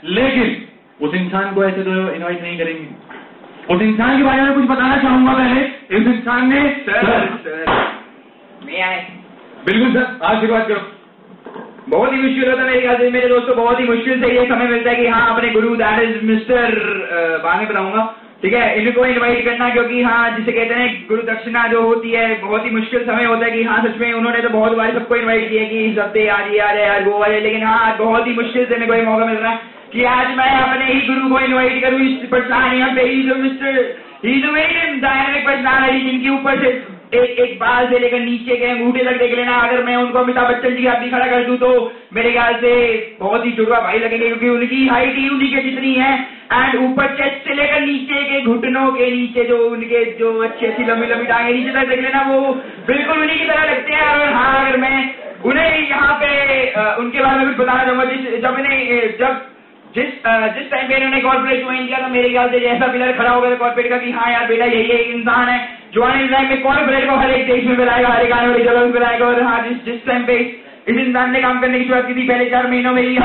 लेकिन उस इंसान को ऐसे तो इनवाइट नहीं करेंगे। उस इंसान के बारे में कुछ बताना चाहूंगा पहले। इस इंसान ने बिल्कुल सर, आशीर्वाद करो। बहुत ही मुश्किल होता है मेरे ख्याल से मेरे दोस्तों, बहुत ही मुश्किल से ये समय मिलता है कि हाँ अपने गुरु दैट इज मिस्टर बाद में बताऊंगा, ठीक है, इनको इनवाइट करना, क्योंकि हाँ जिसे कहते हैं गुरु दक्षिणा जो होती है, बहुत ही मुश्किल समय होता है कि हाँ सच में उन्होंने तो बहुत बार सबको इनवाइट किया कि इस हफ्ते आज ये आ जाए आज वो आ जाए, लेकिन हाँ बहुत ही मुश्किल से मेरे को ये मौका मिल रहा है कि आज मैं अपने ही गुरु को इनवाइट करूँ इस पर्सनालिटी पे। ही जो मिस्टर ही जो वेरी डायनेमिक पर्सनालिटी जिनके ऊपर से एक बाल से लेकर नीचे के अंगूठे तक देख लेना, अगर मैं उनको अमिताभ बच्चन जी के आदमी खड़ा कर दूं तो मेरे ख्याल से बहुत ही जुड़वा भाई लगेंगे, क्योंकि उनकी हाइट ही उन्हीं के जितनी है एंड ऊपर चेस्ट से लेकर नीचे के घुटनों के नीचे जो उनके जो अच्छी अच्छी लंबी लंबी टांगे नीचे तक देख लेना, वो बिल्कुल उन्हीं की तरह लगते हैं। और हाँ अगर मैं उन्हें यहाँ पे उनके बारे में कुछ बताना चाहूंगा, जिस टाइम पे इन्होंने कॉर्पोरेट ज्वाइन किया था, मेरे ख्याल से ऐसा पिलर खड़ा हो गया कॉर्पोरेट का कि हाँ यार बेटा यही एक इंसान है जो आने टाइम में कॉर्पोरेट को हर एक देश में मिलाएगा, हर एक आने वाली जगह में मिलाएगा। और हाँ जिस टाइम पे इस इंसान ने काम करने की शुरुआत की थी पहले 4 महीनों में ही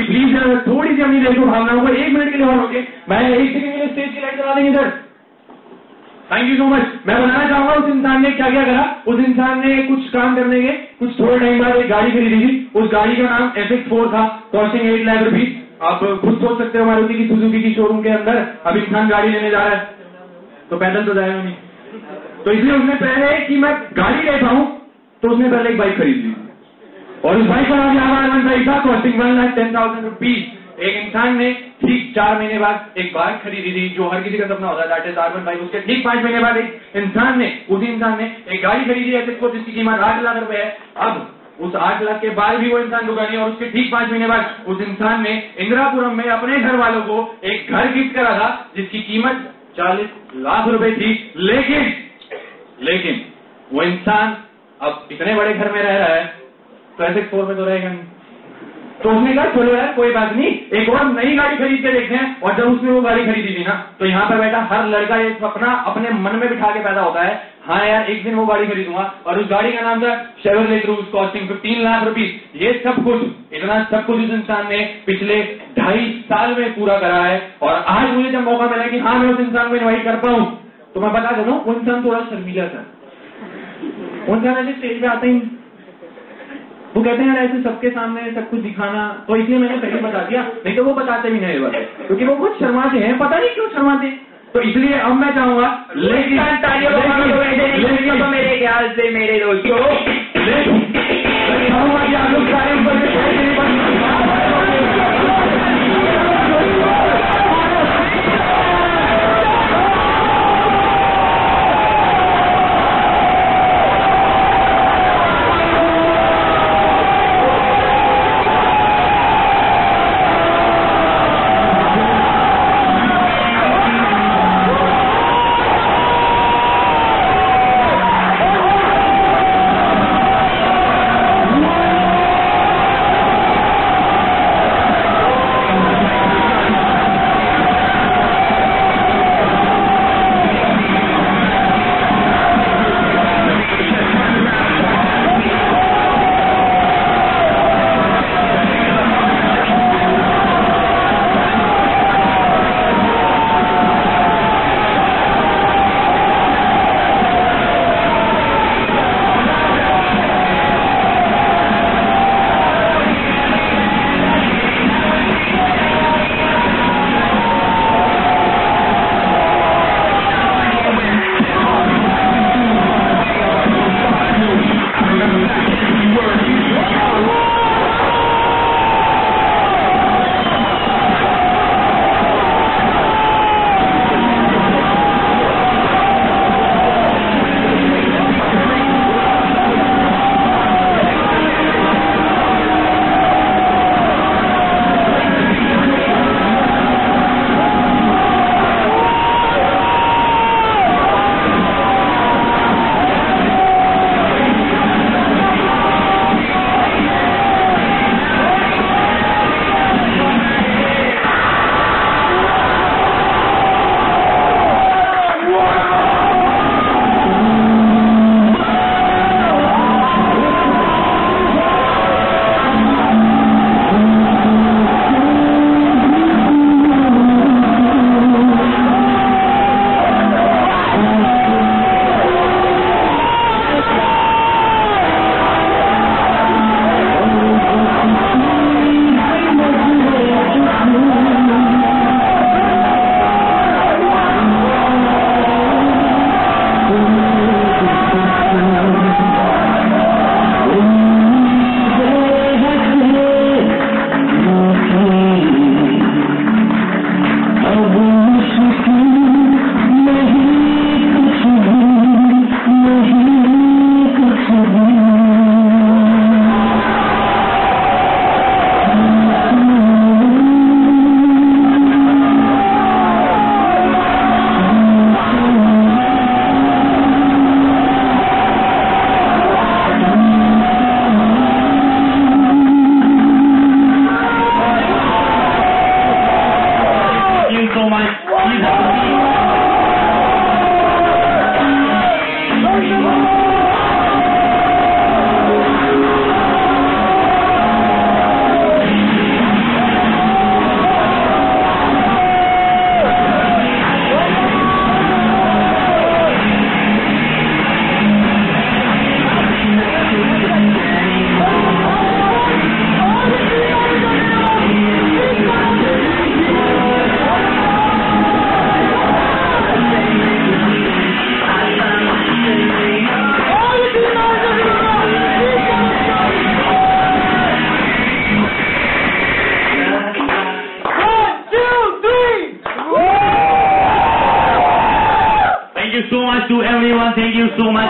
प्लीज थोड़ी सी अपनी देखो भावनाओं को 1 मिनट के लिए और रोके, मैं 1 सेकंड के लिए स्टेज की लाइट चला देंगे sir. Thank you so much. मैं बताना चाहूंगा उस इंसान ने क्या क्या करा। उस इंसान ने कुछ काम करने के कुछ थोड़े टाइम बाद एक गाड़ी खरीदी थी। उस गाड़ी का नाम FX4 था, कॉस्टिंग 8 लाख रुपीज। आप खुद सोच सकते हो मारुति की सुजुकी की शोरूम के अंदर अब इंसान गाड़ी लेने जा रहा है तो पैदल तो जाएगा नहीं, तो इसलिए उसने पहले कि मैं गाड़ी लेता हूं तो उसने पहले एक बाइक खरीद ली और उस बाइक का नाम बाइक था कॉस्टिंग 1,10,000 रुपीज। एक इंसान ने ठीक 4 महीने बाद एक बाइक खरीदी थी जो हर किसी का सपना होता है, दैट इज R1 बाइक। उसके ठीक 5 महीने बाद उसी इंसान ने एक गाड़ी खरीदी है जिसकी कीमत 8 लाख रुपए है। अब उस 8 लाख के बाद भी वो इंसान रुका नहीं और उसके ठीक 5 महीने बाद उस इंसान ने इंदिरापुरम में अपने घर वालों को एक घर गिफ्ट करा था जिसकी कीमत 40 लाख रुपए थी। लेकिन वो इंसान अब इतने बड़े घर में रह रहा है तो FX4 में तो रहेगा नहीं, तो उसने कहा चलो यार कोई बात नहीं, एक और नई गाड़ी खरीद के देखते हैं। और जब उसने वो गाड़ी खरीदी थी ना, तो यहाँ पर बैठा हर लड़का ये सपना अपने मन में बिठा के पैदा होता है, हाँ यार एक दिन वो गाड़ी खरीदूंगा। और उस गाड़ी का नाम था Chevrolet cruise costing 15 lakh rupees. ये सब कुछ इतना सब कुछ इस इंसान ने पिछले 2.5 साल में पूरा करा है। और आज मुझे जब मौका मिला कि हाँ मैं उस इंसान को इन्वाइट कर पाऊं, तो मैं बता देता हूँ वो इंसान थोड़ा शर्मीला था। वो इंसान ऐसे स्टेज पे आते ही वो कहते हैं यार ऐसे सबके सामने सब कुछ दिखाना, तो इसलिए मैंने पहले बता दिया, नहीं तो वो बताते भी नहीं बात, क्योंकि वो कुछ शर्माते हैं, पता नहीं क्यों शर्माते। तो इसलिए अब मैं चाहूंगा लेकिन तो मेरे ख्याल से मेरे दोस्तों चाहूंगा कि आप लोग सारे so much to everyone. Thank you so much.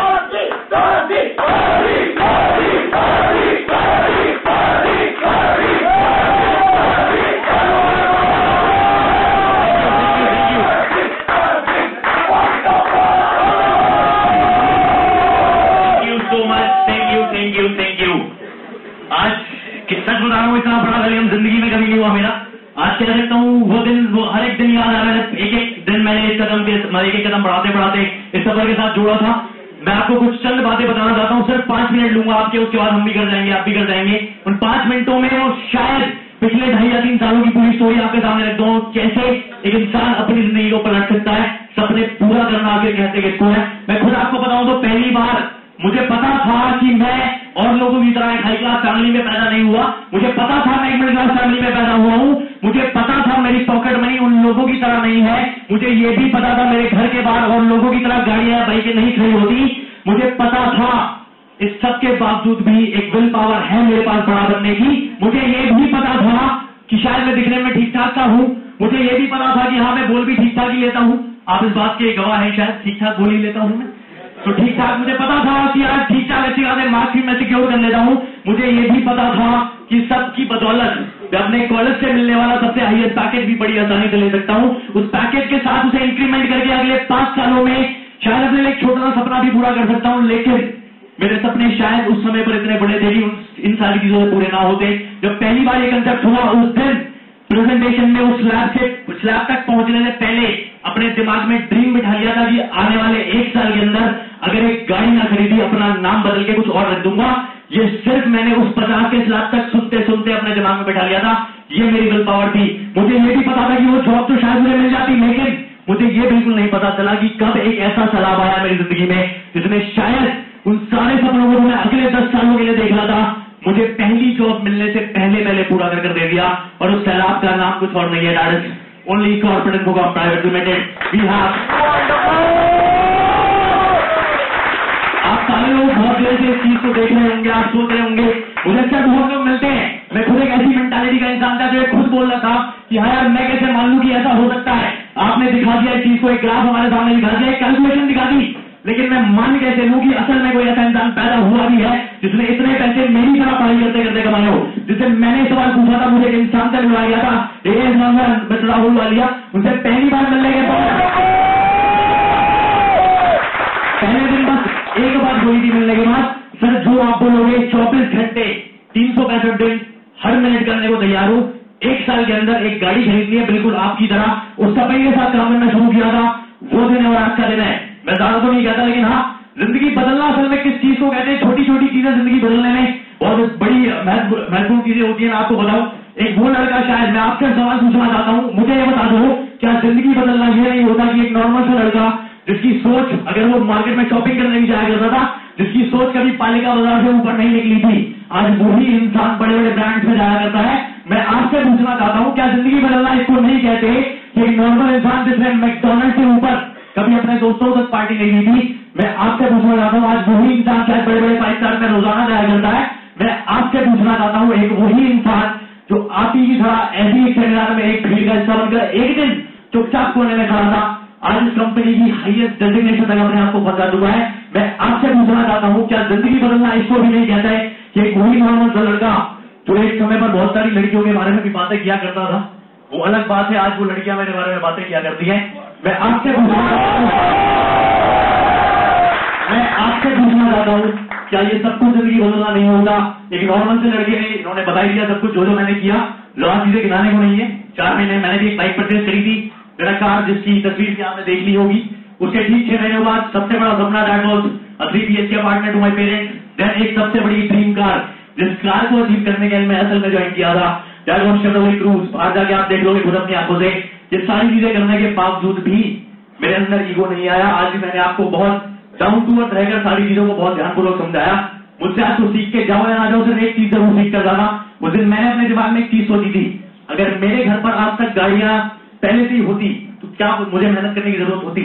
Thank you. आज सच बता रहा हूँ, इतना बड़ा वॉल्यूम जिंदगी में कभी नहीं हुआ मेरा। आज कह सकता हूँ वो हर एक दिन याद आ रहा है। एक एक दिन मैंने एक एक कदम बढ़ाते बढ़ाते इस सफर के साथ जोड़ा था। मैं आपको कुछ चंद बातें बताना चाहता हूँ, सिर्फ 5 मिनट लूंगा आपके, उसके बाद हम भी कर जाएंगे, आप भी कर जाएंगे। उन 5 मिनटों में वो शायद पिछले 2.5 या 3 सालों की पूरी स्टोरी आपके सामने रख दूं, कैसे एक इंसान अपनी जिंदगी को पलट सकता है। सपने पूरा करना आगे कहते किसको है। मैं खुद आपको बताऊं तो पहली बार मुझे पता था कि मैं और लोगों की तरह एक हाई क्लास फैमिली में पैदा नहीं हुआ। मुझे पता था मैं एक मिडिल क्लास फैमिली में पैदा हुआ हूँ। मुझे पता था मेरी पॉकेट मनी उन लोगों की तरह नहीं है। मुझे ये भी पता था मेरे घर के बाहर और लोगों की तरह गाड़ियां बाइकें नहीं खड़ी होती। मुझे पता था इस सब के बावजूद भी एक विल पावर है मेरे पास बड़ा बनने की। मुझे ये भी पता था कि शायद मैं दिखने में ठीक ठाक सा हूँ। मुझे ये भी पता था कि हाँ मैं बोल भी ठीक ठाक ही लेता हूँ। आप इस बात के गवाह हैं, शायद ठीक ठाक बोल ही लेता हूँ मैं। तो ठीक ठाक मुझे पता था कि आज ठीक ठाक अच्छी खासे मार्क्स भी मैं सिक्योर कर लेता हूँ। मुझे ये भी पता था कि सबकी बदौलत मैं अपने कॉलेज से मिलने वाला सबसे हाईएस्ट पैकेज भी बड़ी आसानी से ले सकता हूँ। उस पैकेज के साथ उसे इंक्रीमेंट करके अगले 5 सालों में शायद अपने लिए एक छोटा सा सपना भी पूरा कर सकता हूँ। लेकिन मेरे सपने शायद उस समय पर इतने बड़े थे कि इन सारी चीजों से पूरे ना होते। जब पहली बार ये कंसेप्ट हुआ उस दिन प्रेजेंटेशन में उस स्लैब तक पहुंचने से पहले अपने दिमाग में ड्रीम बिठा लिया था कि आने वाले 1 साल के अंदर अगर एक गाड़ी ना खरीदी अपना नाम बदल के कुछ और रख दूंगा। ये सिर्फ मैंने उस 50 के स्लैब तक सुनते सुनते अपने दिमाग में बिठा लिया था। ये मेरी विल पावर थी। मुझे ये भी पता था कि वो जॉब तो शायद मुझे मिल जाती, लेकिन मुझे ये बिल्कुल नहीं पता चला कि कब एक ऐसा सैलाब आया मेरी जिंदगी में जिसने शायद उन सारे सपनों को मैं अगले 10 सालों के लिए देख रहा था, मुझे पहली जॉब मिलने से पहले पूरा कर दे दिया। और उस सैलाब का नाम कुछ और नहीं है, that is only Corporate Infocom Private Limited. We have आप सारे लोग बहुत देर से इस चीज को देख रहे होंगे, आप सोच रहे होंगे मुझे अच्छा बहुत लोग मिलते हैं। मैं खुद एक ऐसी मेंटालिटी का इंसान था जो खुद बोल रहा था कि हाँ यार मैं कैसे मान लूं कि ऐसा हो सकता है। आपने दिखा दिया इस चीज को, एक ग्राफ हमारे सामने दिखा दिया, एक कैलकुलेशन दिखा दी, लेकिन मैं मान कैसे लूं कि असल में कोई ऐसा इंसान पैदा हुआ भी है जिसने इतने पैसे मेरी तरह पढ़ाई करते करते कमाए हो। जिससे मैंने सवाल पूछा था, मुझे एक इंसान से मिलवाया गया था, राहुल वालिया, उनसे पहली बार मिलने के बाद पहले दिन बस एक बात बोली थी मिलने के बाद, सर जो आप बोलोगे 24 घंटे 365 दिन हर मिनट करने को तैयार हो। 1 साल के अंदर एक गाड़ी खरीदनी है बिल्कुल आपकी तरह। उस समय के साथ काम करना शुरू किया था, वो दिन और आज का दिन है। मैं ज्यादा तो नहीं कहता, लेकिन हाँ जिंदगी बदलना असल में किस चीज को कहते हैं। छोटी छोटी चीजें जिंदगी बदलने में बहुत बड़ी महत्वपूर्ण चीजें होती है। मैं आपको बताऊं, एक वो लड़का, शायद मैं आपसे सवाल पूछना चाहता हूँ, मुझे ये बता दो क्या जिंदगी बदलना ये नहीं होता कि एक नॉर्मल सा लड़का जिसकी सोच, अगर वो मार्केट में शॉपिंग करने भी जाया करता था, जिसकी सोच कभी पालिका बाजार से ऊपर नहीं निकली थी, आज वही इंसान बड़े बड़े ब्रांड्स में जाया करता है। मैं आपसे पूछना चाहता हूँ क्या जिंदगी बदलना इसको नहीं कहते कि एक नॉर्मल इंसान जिसने मैकडॉनल्ड से ऊपर कभी अपने दोस्तों तक पार्टी नहीं दी थी, मैं आपसे पूछना चाहता हूँ आज वही इंसान शायद बड़े बड़े 5 स्टार में रोजाना जाया करता है। मैं आपसे पूछना चाहता हूँ एक वही इंसान जो आप ही की तरह ऐसी एक सेमिनार में एक भीड़ का हिस्सा बनकर एक दिन चुपचाप कोने में खड़ा था, आज इस कंपनी की हाईएस्ट डेजिग्नेशन तक अपने आपको पहुंचा चुका है। मैं आपसे पूछना चाहता हूँ क्या जिंदगी बदलना इसको भी नहीं कहता है कि एक वही नॉर्मल सा लड़का जो एक समय पर बहुत सारी लड़कियों के बारे में भी बातें किया करता था, वो अलग बात है, आज वो लड़कियां मेरे बारे में बातें किया करती हैं। मैं आपसे पूछना चाहता हूँ क्या ये सब कुछ जिंदगी बदलना नहीं होगा। एक नॉर्मल से लड़की ने, इन्होंने बता ही दिया सब कुछ जो मैंने किया, ज्यादा चीजें गिनाने को नहीं है। 4 महीने मैंने भी एक बाइक परचेज करी थी, मेरा कार जिसकी तस्वीर भी आपने देख ली होगी। उसके ठीक 6 महीने बाद सबसे बड़ा सपना that was a 3 BHK apartment to my parents. Then एक सबसे बड़ी ड्रीम कार, जिस कार को अचीव करने के लिए मैं असल में ज्वाइन किया था, दैट वाज शेवरलेट क्रूज। बाहर जाके आप देख लोगे खुद अपनी आंखों से। ये सारी चीजें करने के बावजूद भी मेरे अंदर ईगो नहीं आया। आज भी मैंने आपको बहुत डाउन टू अर्थ रहकर सारी चीजों को बहुत ध्यानपूर्वक समझाया। मुझसे आज तो सीख के जाओ या ना जाओ, सिर्फ एक चीज जरूर सीख कर जाना। उस दिन मैंने अपने दिमाग में एक चीज सोची थी, अगर मेरे घर पर आज तक गाड़ियां पहले से ही होती तो क्या मुझे मेहनत करने की जरूरत होती।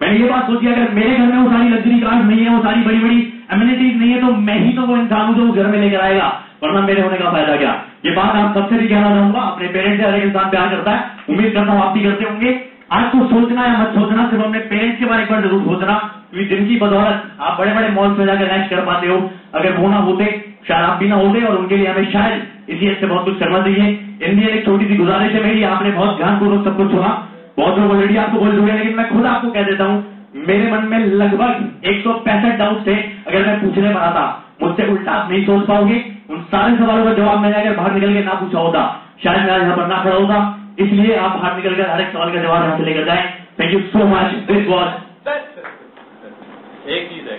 मैंने ये बात सोची, अगर मेरे घर में वो सारी लग्जरी कार्स नहीं है, वो सारी बड़ी बड़ी एमिनिटीज नहीं है, तो मैं ही तो वो इंसान हूं जो घर में लेकर आएगा, वरना मेरे होने का फायदा क्या। ये बात आप सबसे भी कहना चाहूंगा। अपने पेरेंट्स से हर एक इंसान प्यार करता है, उम्मीद करता हूँ आप भी करते होंगे। आज को सोचना या मत सोचना, सिर्फ अपने पेरेंट्स के बारे में एक बार जरूर सोचना, क्योंकि जिनकी बदौलत आप बड़े बड़े मॉल्स में जाकर रैश कर पाते हो, अगर वो ना होते शायद आप भी ना होते, और उनके लिए हमें शायद इसी से बहुत कुछ करना चाहिए। इंडिया एक छोटी सी गुजारिश है मेरी, आपने बहुत ध्यानपूर्वक सब कुछ सुना, बहुत लोग ऑलरेडी आपको बोल चुके हैं, लेकिन मैं खुद आपको कह देता हूँ, मेरे मन में लगभग 165 डाउट थे। अगर मैं पूछने पर आता, मुझसे उल्टा आप नहीं सोच पाओगे, उन सारे सवालों का जवाब मैंने अगर बाहर निकल के ना पूछा होता, शायद मैं यहाँ पर ना खड़ा होता। इसलिए आप बाहर निकल कर हर एक सवाल का जवाब यहाँ से लेकर जाए। Thank you so much. This was एक चीज है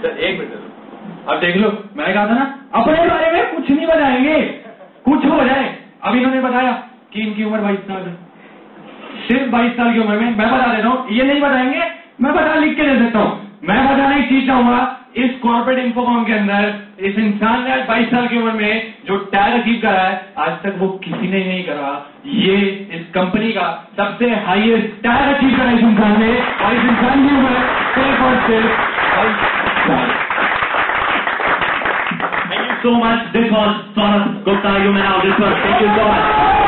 सर, एक मिनट अब देख लो, मैंने कहा था ना अपने बारे में कुछ नहीं बताएंगे, कुछ हो जाए। अब इन्होंने बताया कि इनकी उम्र 22 साल है, सिर्फ 22 साल की उम्र में मैं बता देता हूँ, ये नहीं बताएंगे, मैं बता लिख के दे सकता हूँ। मैं बताने की चीज चाहूंगा, इस कॉर्पोरेट इन्फोकॉम के अंदर इस इंसान ने आज 22 साल की उम्र में जो टैग अचीव करा है, आज तक वो किसी ने नहीं करा। ये इस कंपनी का सबसे हाईएस्ट टैग अचीव करा इस इंसान ने, और इस इंसान की उम्र सिर्फ और सिर्फ 22 साल। Thank you so much. This was Saurabh Gupta. You may now disperse. Thank you so much.